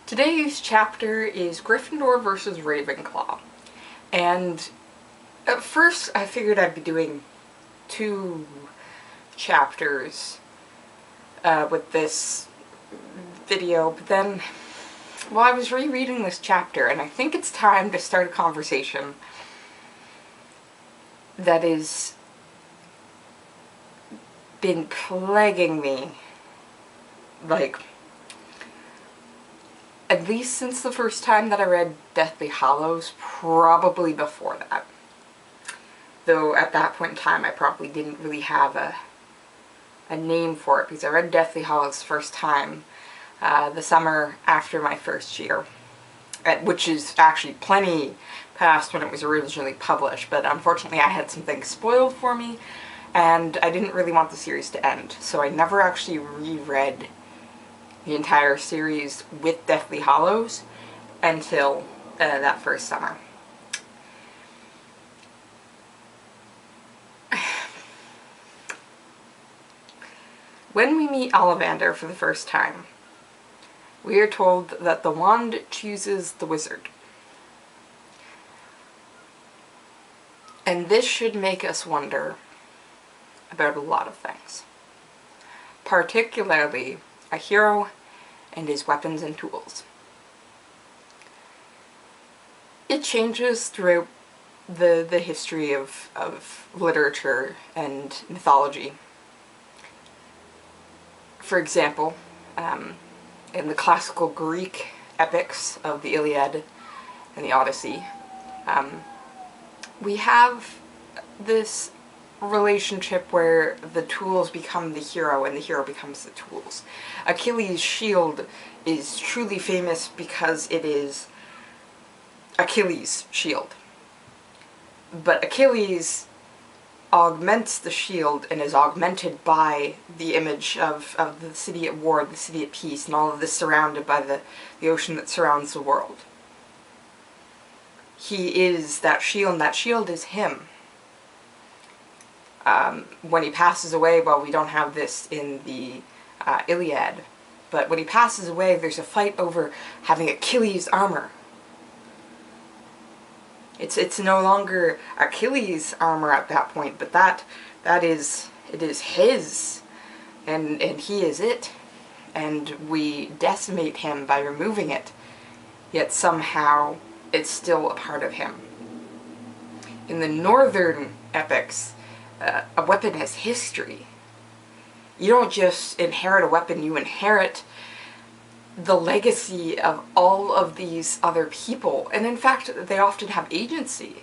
Today's chapter is Gryffindor versus Ravenclaw, and at first I figured I'd be doing two chapters with this video, but then, well, I was rereading this chapter and I think it's time to start a conversation that has been plaguing me, like, at least since the first time that I read Deathly Hallows, probably before that. Though at that point in time I probably didn't really have a name for it, because I read Deathly Hallows the first time the summer after my first year, which is actually plenty past when it was originally published, but unfortunately I had some things spoiled for me and I didn't really want the series to end, so I never actually reread the entire series with Deathly Hallows until that first summer. When we meet Ollivander for the first time, we are told that the wand chooses the wizard. And this should make us wonder about a lot of things. Particularly a hero and his weapons and tools. It changes throughout the history of literature and mythology. For example, in the classical Greek epics of the Iliad and the Odyssey, we have this relationship where the tools become the hero and the hero becomes the tools. Achilles' shield is truly famous because it is Achilles' shield. But Achilles augments the shield and is augmented by the image of the city at war, the city at peace, and all of this surrounded by the ocean that surrounds the world. He is that shield, and that shield is him. When he passes away, well, we don't have this in the Iliad, but when he passes away, there's a fight over having Achilles' armor. It's no longer Achilles' armor at that point, but it is his, and he is it, and we decimate him by removing it, yet somehow it's still a part of him. In the northern epics, a weapon has history. You don't just inherit a weapon, you inherit the legacy of all of these other people. And in fact, they often have agency.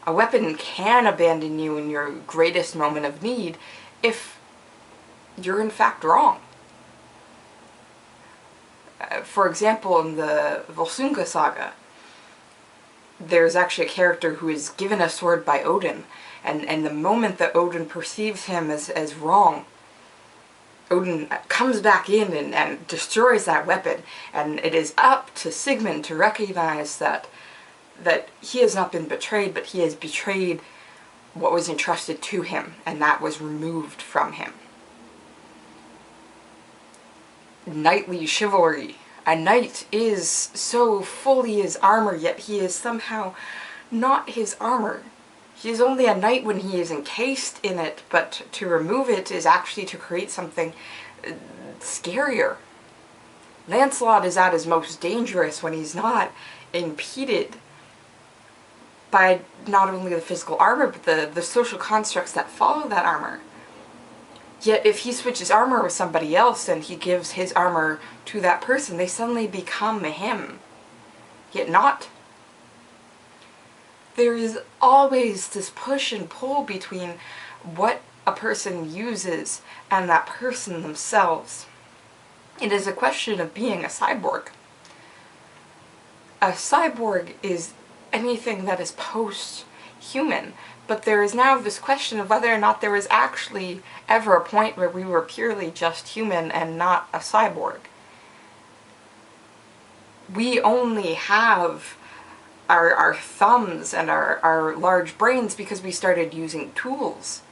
A weapon can abandon you in your greatest moment of need if you're in fact wrong. For example, in the Volsunga saga, there's actually a character who is given a sword by Odin, and the moment that Odin perceives him as wrong, Odin comes back in and destroys that weapon, and it is up to Sigmund to recognize that he has not been betrayed, but he has betrayed what was entrusted to him, and that was removed from him. Knightly chivalry. A knight is so fully his armor, yet he is somehow not his armor. He is only a knight when he is encased in it, but to remove it is actually to create something scarier. Lancelot is at his most dangerous when he's not impeded by not only the physical armor, but the social constructs that follow that armor. Yet if he switches armor with somebody else and he gives his armor to that person, they suddenly become him. Yet not. There is always this push and pull between what a person uses and that person themselves. It is a question of being a cyborg. A cyborg is anything that is post-human, but there is now this question of whether or not there was actually ever a point where we were purely just human and not a cyborg. We only have our thumbs and our large brains because we started using tools.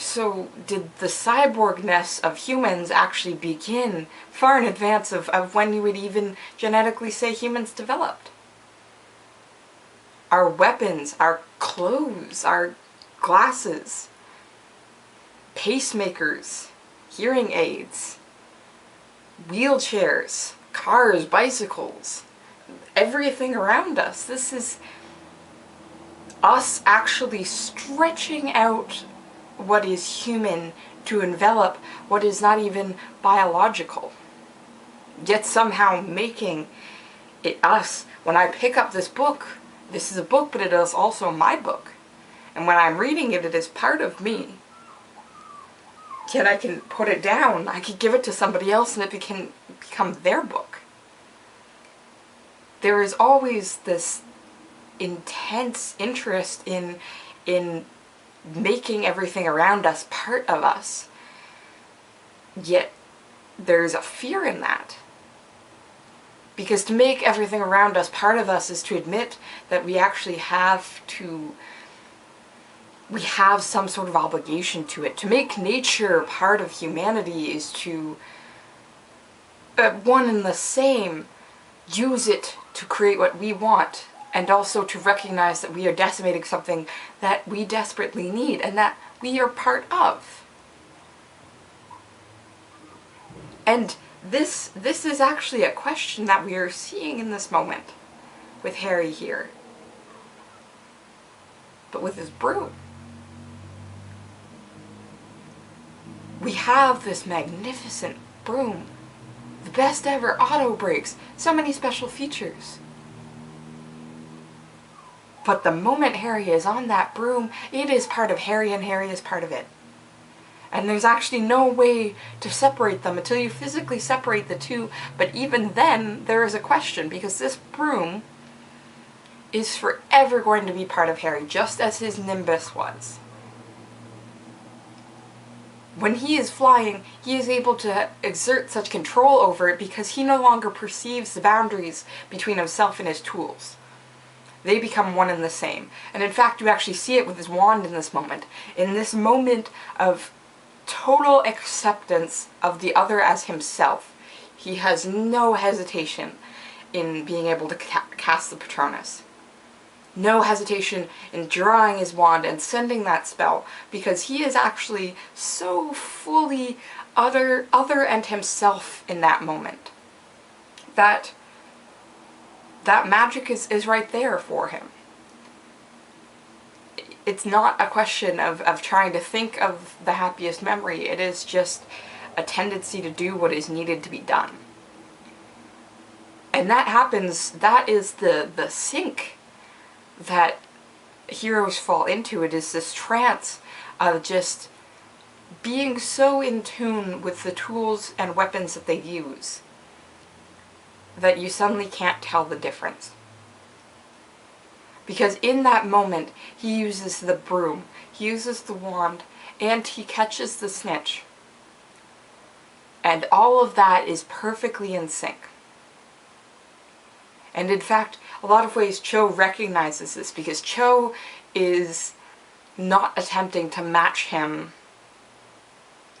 So did the cyborgness of humans actually begin far in advance of when you would even genetically say humans developed? Our weapons, our clothes, our glasses, pacemakers, hearing aids, wheelchairs, cars, bicycles, everything around us. This is us actually stretching out what is human to envelop what is not even biological, yet somehow making it us. When I pick up this book, this is a book, but it is also my book. And when I'm reading it, it is part of me. Yet I can put it down, I could give it to somebody else and it can become their book. There is always this intense interest in making everything around us part of us. Yet there's a fear in that. Because to make everything around us part of us is to admit that we actually have some sort of obligation to it. To make nature part of humanity is to, one and the same, use it to create what we want, and also to recognize that we are decimating something that we desperately need and that we are part of. And this is actually a question that we are seeing in this moment with Harry here, but with his broom. We have this magnificent broom, the best ever auto brakes, so many special features. But the moment Harry is on that broom, it is part of Harry and Harry is part of it. And there's actually no way to separate them until you physically separate the two, but even then there is a question, because this broom is forever going to be part of Harry, just as his Nimbus was. When he is flying, he is able to exert such control over it because he no longer perceives the boundaries between himself and his tools. They become one and the same. And in fact, you actually see it with his wand in this moment. In this moment of total acceptance of the other as himself, he has no hesitation in being able to cast the Patronus. No hesitation in drawing his wand and sending that spell, because he is actually so fully other and himself in that moment that magic is right there for him. It's not a question of trying to think of the happiest memory. It is just a tendency to do what is needed to be done. And that happens, that is the sink that heroes fall into. It is this trance of just being so in tune with the tools and weapons that they use that you suddenly can't tell the difference. Because in that moment, he uses the broom, he uses the wand, and he catches the snitch. And all of that is perfectly in sync. And in fact, a lot of ways Cho recognizes this, because Cho is not attempting to match him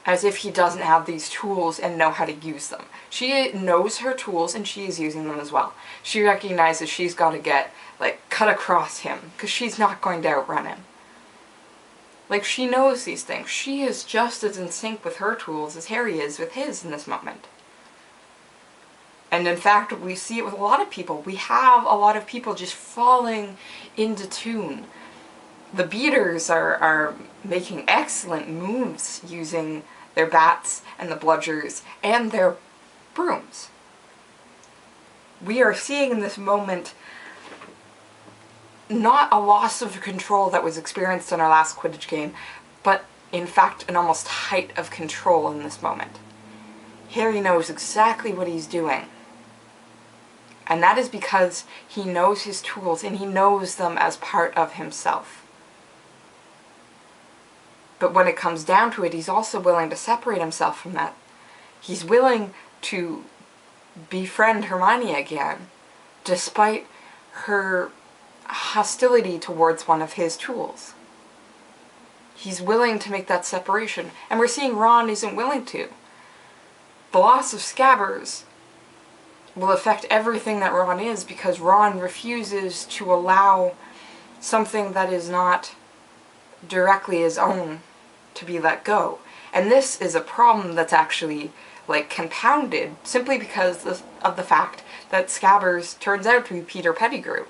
as if he doesn't have these tools and know how to use them. She knows her tools and she is using them as well. She recognizes she's got to get, cut across him, because she's not going to outrun him. She knows these things. She is just as in sync with her tools as Harry is with his in this moment. And in fact, we see it with a lot of people. We have a lot of people just falling into tune. The beaters are making excellent moves using their bats and the bludgers and their brooms. We are seeing in this moment not a loss of control that was experienced in our last Quidditch game, but in fact an almost height of control in this moment. Harry knows exactly what he's doing. And that is because he knows his tools and he knows them as part of himself. But when it comes down to it, he's also willing to separate himself from that. He's willing to befriend Hermione again, despite her hostility towards one of his tools. He's willing to make that separation. And we're seeing Ron isn't willing to. The loss of Scabbers will affect everything that Ron is, because Ron refuses to allow something that is not directly his own to be let go. And this is a problem that's actually, like, compounded simply because of the fact that Scabbers turns out to be Peter Pettigrew.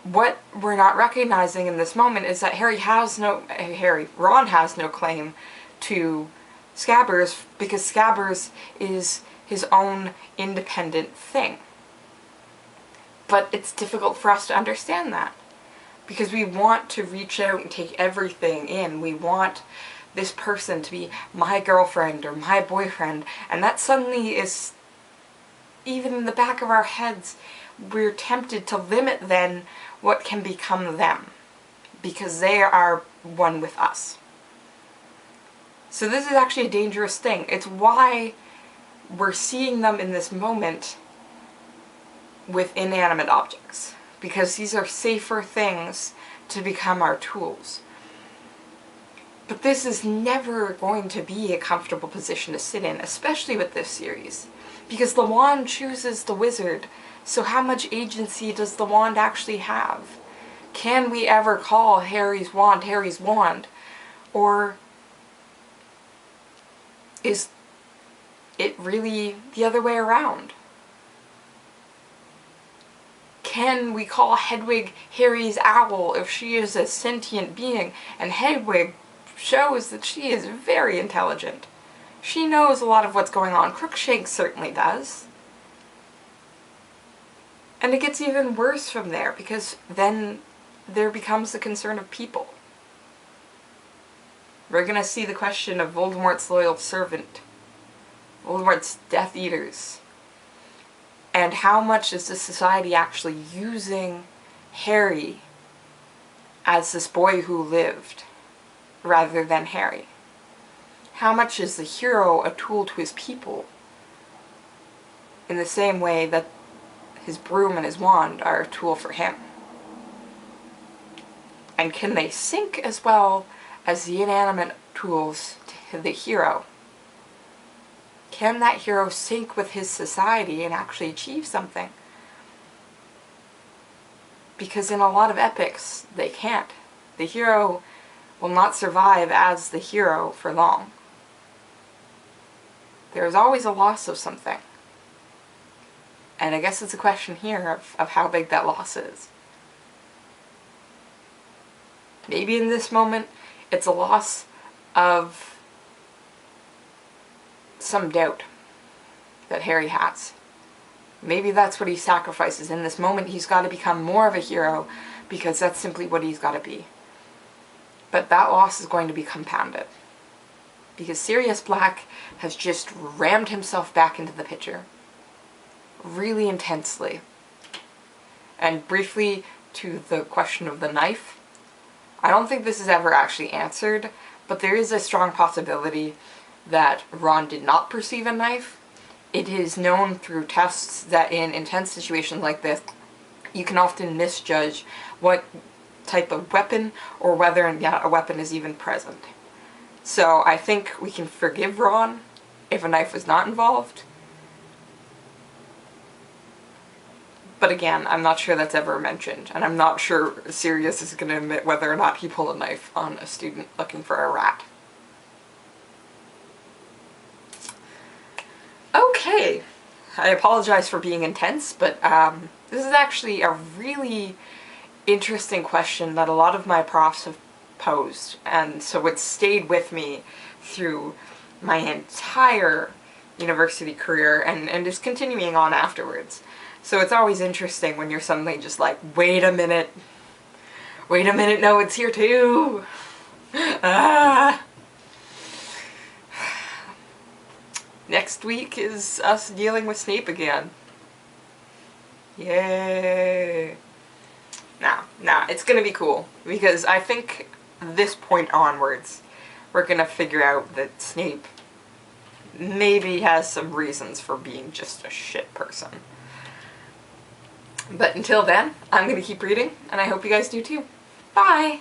What we're not recognizing in this moment is that Ron has no claim to Scabbers, because Scabbers is his own independent thing. But it's difficult for us to understand that, because we want to reach out and take everything in. We want this person to be my girlfriend or my boyfriend, and that suddenly is, even in the back of our heads, we're tempted to limit then what can become them, because they are one with us. So this is actually a dangerous thing. It's why we're seeing them in this moment with inanimate objects, because these are safer things to become our tools. But this is never going to be a comfortable position to sit in, especially with this series, because the wand chooses the wizard. So how much agency does the wand actually have? Can we ever call Harry's wand? Or is it really the other way around? Can we call Hedwig Harry's owl if she is a sentient being? And Hedwig shows that she is very intelligent. She knows a lot of what's going on. Crookshanks certainly does. And it gets even worse from there, because then there becomes the concern of people. We're going to see the question of Voldemort's loyal servant, Voldemort's Death Eaters, and how much is the society actually using Harry as this boy who lived, rather than Harry? How much is the hero a tool to his people, in the same way that his broom and his wand are a tool for him? And can they sync as well as the inanimate tools to the hero? Can that hero sync with his society and actually achieve something? Because in a lot of epics, they can't. The hero will not survive as the hero for long. There is always a loss of something. And I guess it's a question here of how big that loss is. Maybe in this moment, it's a loss of some doubt that Harry has. Maybe that's what he sacrifices. In this moment, he's got to become more of a hero, because that's simply what he's got to be. But that loss is going to be compounded, because Sirius Black has just rammed himself back into the picture really intensely. And briefly, to the question of the knife, I don't think this is ever actually answered, but there is a strong possibility that Ron did not perceive a knife. It is known through tests that in intense situations like this, you can often misjudge what type of weapon, or whether a weapon is even present. So I think we can forgive Ron if a knife was not involved. But again, I'm not sure that's ever mentioned, and I'm not sure Sirius is going to admit whether or not he pulled a knife on a student looking for a rat. Okay, I apologize for being intense, but this is actually a really interesting question that a lot of my profs have posed, and so it stayed with me through my entire university career and is continuing on afterwards. So it's always interesting when you're suddenly just like, wait a minute, no, it's here too. Next week is us dealing with Snape again. Yay. Now, it's gonna be cool, because I think this point onwards, we're gonna figure out that Snape maybe has some reasons for being just a shit person. But until then, I'm gonna keep reading, and I hope you guys do too. Bye!